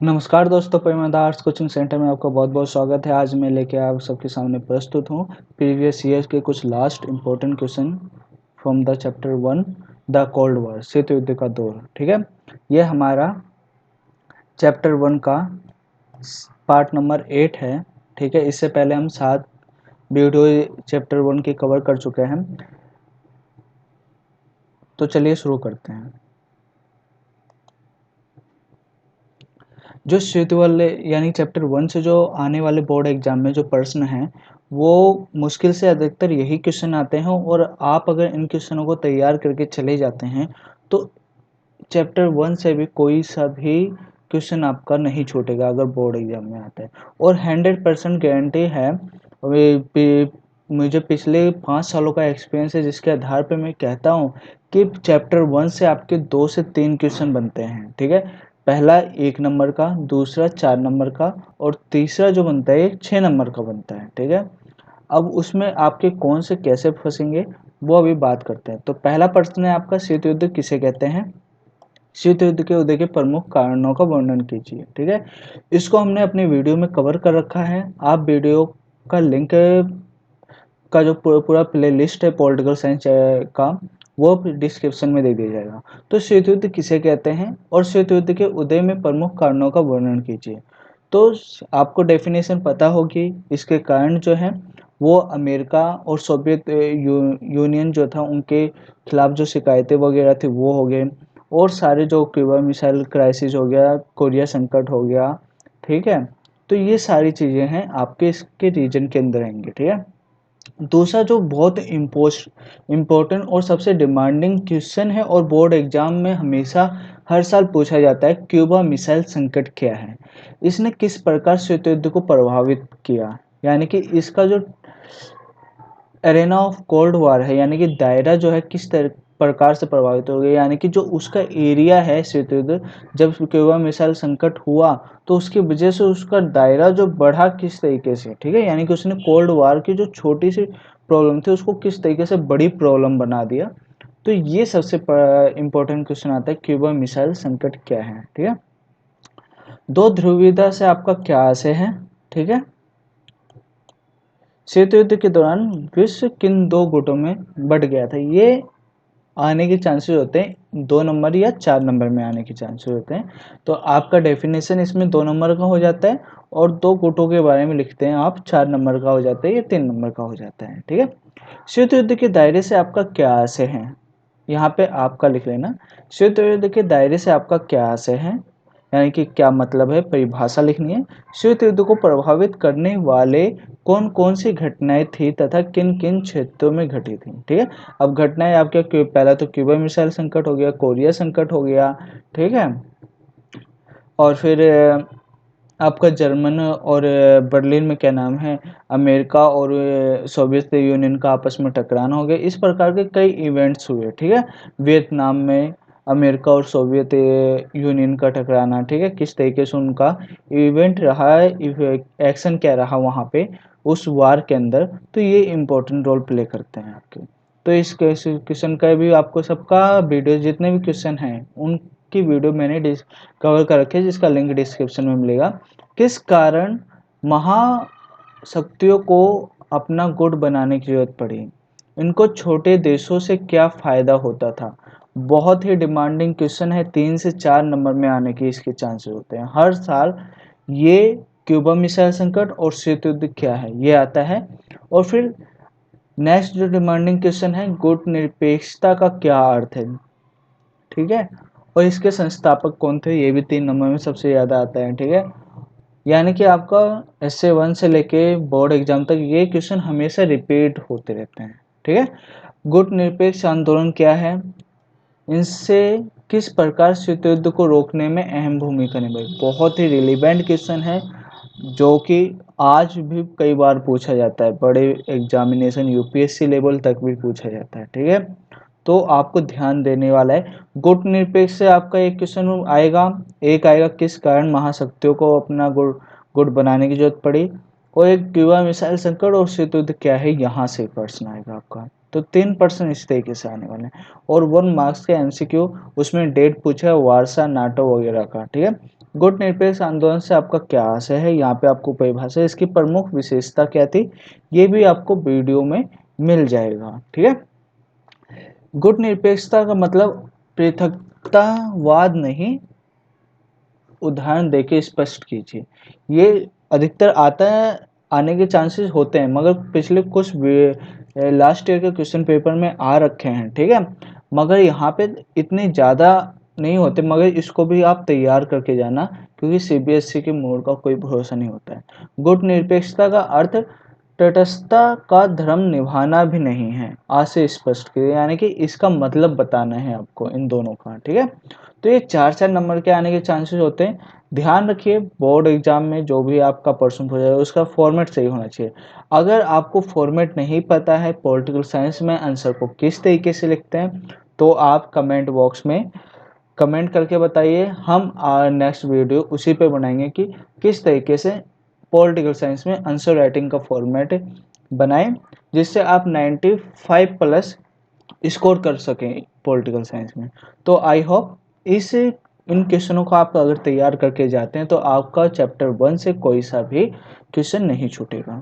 नमस्कार दोस्तों, प्रेमादा arts coaching centre में आपका बहुत बहुत स्वागत है। आज मैं लेके आप सबके सामने प्रस्तुत हूँ प्रीवियस ईयर के कुछ last important question from the chapter 1 the cold war, शीत युद्ध का दौर। ठीक है, ये हमारा चैप्टर 1 का पार्ट नंबर 8 है। ठीक है, इससे पहले हम 7 वीडियो चैप्टर 1 की कवर कर चुके हैं। तो चलिए शुरू करते हैं। जो शीत वाले यानी चैप्टर 1 से जो आने वाले बोर्ड एग्जाम में जो प्रश्न हैं, वो मुश्किल से अधिकतर यही क्वेश्चन आते हैं। और आप अगर इन क्वेश्चनों को तैयार करके चले जाते हैं तो चैप्टर 1 से भी कोई सा भी क्वेश्चन आपका नहीं छूटेगा अगर बोर्ड एग्जाम में आता है। और 100% गारंटी है। मुझे पिछले 5 सालों का एक्सपीरियंस है, जिसके आधार पर मैं कहता हूँ कि चैप्टर 1 से आपके 2 से 3 क्वेश्चन बनते हैं। ठीक है, पहला 1 नंबर का, दूसरा 4 नंबर का और तीसरा जो बनता है 6 नंबर का बनता है। ठीक है, अब उसमें आपके कौन से कैसे फंसेंगे वो अभी बात करते हैं। तो पहला प्रश्न है आपका, शीत युद्ध किसे कहते हैं? शीत युद्ध के उदय के प्रमुख कारणों का वर्णन कीजिए। ठीक है, इसको हमने अपने वीडियो में कवर कर रखा है। आप वीडियो का लिंक का जो पूरा प्ले लिस्ट है पॉलिटिकल साइंस का, वो डिस्क्रिप्शन में दे दिया जाएगा। तो शीत युद्ध किसे कहते हैं और शीत युद्ध के उदय में प्रमुख कारणों का वर्णन कीजिए। तो आपको डेफिनेशन पता होगी। इसके कारण जो है वो अमेरिका और सोवियत यूनियन जो था, उनके खिलाफ जो शिकायतें वगैरह थी वो हो गए। और सारे जो क्यूबा मिसाइल क्राइसिस हो गया, कोरिया संकट हो गया। ठीक है, तो ये सारी चीज़ें हैं आपके इसके रीजन के अंदर आएंगे। ठीक है, दूसरा जो बहुत इम्पोर्टेंट और सबसे डिमांडिंग क्वेश्चन है और बोर्ड एग्जाम में हमेशा हर साल पूछा जाता है, क्यूबा मिसाइल संकट क्या है? इसने किस प्रकार शीत युद्ध को प्रभावित किया? यानी कि इसका जो एरेना ऑफ कोल्ड वॉर है, यानी कि दायरा जो है किस प्रकार से प्रभावित हो गया, यानी कि जो उसका एरिया है शीत युद्ध, जब क्यूबा मिसाइल संकट हुआ तो उसकी वजह से उसका दायरा जो बढ़ा किस तरीके से। ठीक है, यानी कि उसने कोल्ड वॉर की जो छोटी सी प्रॉब्लम थी उसको किस तरीके से बड़ी प्रॉब्लम बना दिया। तो ये सबसे इम्पोर्टेंट क्वेश्चन आता है, क्यूबा मिसाइल संकट क्या है। ठीक है, दो ध्रुवीयता से आपका क्या आशय है? ठीक है, शीत युद्ध के दौरान विश्व किन 2 गुटों में बंट गया था? ये आने के चांसेस होते हैं 2 नंबर या 4 नंबर में आने के चांसेस होते हैं। तो आपका डेफिनेशन इसमें 2 नंबर का हो जाता है और 2 गुटों के बारे में लिखते हैं आप, 4 नंबर का हो जाता है या 3 नंबर का हो जाता है। ठीक है, शीत युद्ध के दायरे से आपका क्या आशय है? यहाँ पे आपका लिख लेना, शीत युद्ध के दायरे से आपका क्या आशय है, यानी कि क्या मतलब है, परिभाषा लिखनी है। शीत युद्ध को प्रभावित करने वाले कौन कौन सी घटनाएं थी तथा किन किन क्षेत्रों में घटी थी? ठीक है, अब घटनाएं आपके पहला तो क्यूबा मिसाइल संकट हो गया, कोरिया संकट हो गया। ठीक है, और फिर आपका जर्मन और बर्लिन में क्या नाम है, अमेरिका और सोवियत यूनियन का आपस में टकराना हो गया। इस प्रकार के कई इवेंट्स हुए। ठीक है, वियतनाम में अमेरिका और सोवियत यूनियन का टकराना। ठीक है, किस तरीके से उनका इवेंट रहा है, एक्शन क्या रहा वहाँ पे उस वार के अंदर, तो ये इम्पोर्टेंट रोल प्ले करते हैं आपके। तो इस क्वेश्चन का भी आपको सबका वीडियो, जितने भी क्वेश्चन हैं उनकी वीडियो मैंने कवर कर रखे, जिसका लिंक डिस्क्रिप्शन में मिलेगा। किस कारण महाशक्तियों को अपना गुट बनाने की जरूरत पड़ी? इनको छोटे देशों से क्या फायदा होता था? बहुत ही डिमांडिंग क्वेश्चन है, 3 से 4 नंबर में आने के इसके चांसेस होते हैं हर साल। ये क्यूबा मिसाइल संकट और शीत युद्ध क्या है ये आता है। और फिर नेक्स्ट जो डिमांडिंग क्वेश्चन है, गुट निरपेक्षता का क्या अर्थ है? ठीक है, और इसके संस्थापक कौन थे? ये भी 3 नंबर में सबसे ज्यादा आता है। ठीक है, यानी कि आपका SA1 से लेके बोर्ड एग्जाम तक ये क्वेश्चन हमेशा रिपीट होते रहते हैं। ठीक है, गुट निरपेक्ष आंदोलन क्या है? इनसे किस प्रकार शीत युद्ध को रोकने में अहम भूमिका निभाई? बहुत ही रिलेवेंट क्वेश्चन है, जो कि आज भी कई बार पूछा जाता है, बड़े एग्जामिनेशन UPSC लेवल तक भी पूछा जाता है। ठीक है, तो आपको ध्यान देने वाला है। गुट निरपेक्ष से आपका एक क्वेश्चन आएगा, एक आएगा किस कारण महाशक्तियों को अपना गुट बनाने की जरूरत पड़ी, और एक क्यूबा मिसाइल संकट और शीत युद्ध क्या है, यहाँ से प्रश्न आएगा आपका। तो 3% इस तरीके से आने वाले हैं। और 1 मार्क्स का MCQ, उसमें डेट पूछा है वारसा नाटो वगैरह का। ठीक है, गुट निरपेक्ष आंदोलन से आपका क्या आशय है, यहाँ पे आपको परिभाषा, इसकी प्रमुख विशेषता क्या थी, ये भी आपको वीडियो में मिल जाएगा। ठीक है, गुट निरपेक्षता का मतलब पृथकतावाद नहीं, उदाहरण देके स्पष्ट कीजिए। ये अधिकतर आता है, आने के चांसेस होते हैं, मगर पिछले कुछ लास्ट ईयर के क्वेश्चन पेपर में आ रखे हैं। ठीक है, मगर यहाँ पे इतने ज़्यादा नहीं होते, मगर इसको भी आप तैयार करके जाना, क्योंकि सीबीएसई के मोड का कोई भरोसा नहीं होता है। गुट निरपेक्षता का अर्थ तटस्थता का धर्म निभाना भी नहीं है, आज से स्पष्ट कीजिए, यानी कि इसका मतलब बताना है आपको इन दोनों का। ठीक है, तो ये 4-4 नंबर के आने के चांसेस होते हैं। ध्यान रखिए, बोर्ड एग्जाम में जो भी आपका प्रश्न हो जाए उसका फॉर्मेट सही होना चाहिए। अगर आपको फॉर्मेट नहीं पता है पॉलिटिकल साइंस में आंसर को किस तरीके से लिखते हैं, तो आप कमेंट बॉक्स में कमेंट करके बताइए, हम नेक्स्ट वीडियो उसी पे बनाएंगे कि किस तरीके से पॉलिटिकल साइंस में आंसर राइटिंग का फॉर्मेट बनाएं, जिससे आप 95 प्लस स्कोर कर सकें पॉलिटिकल साइंस में। तो आई होप इस इन क्वेश्चनों को आप अगर तैयार करके जाते हैं तो आपका चैप्टर 1 से कोई सा भी क्वेश्चन नहीं छूटेगा।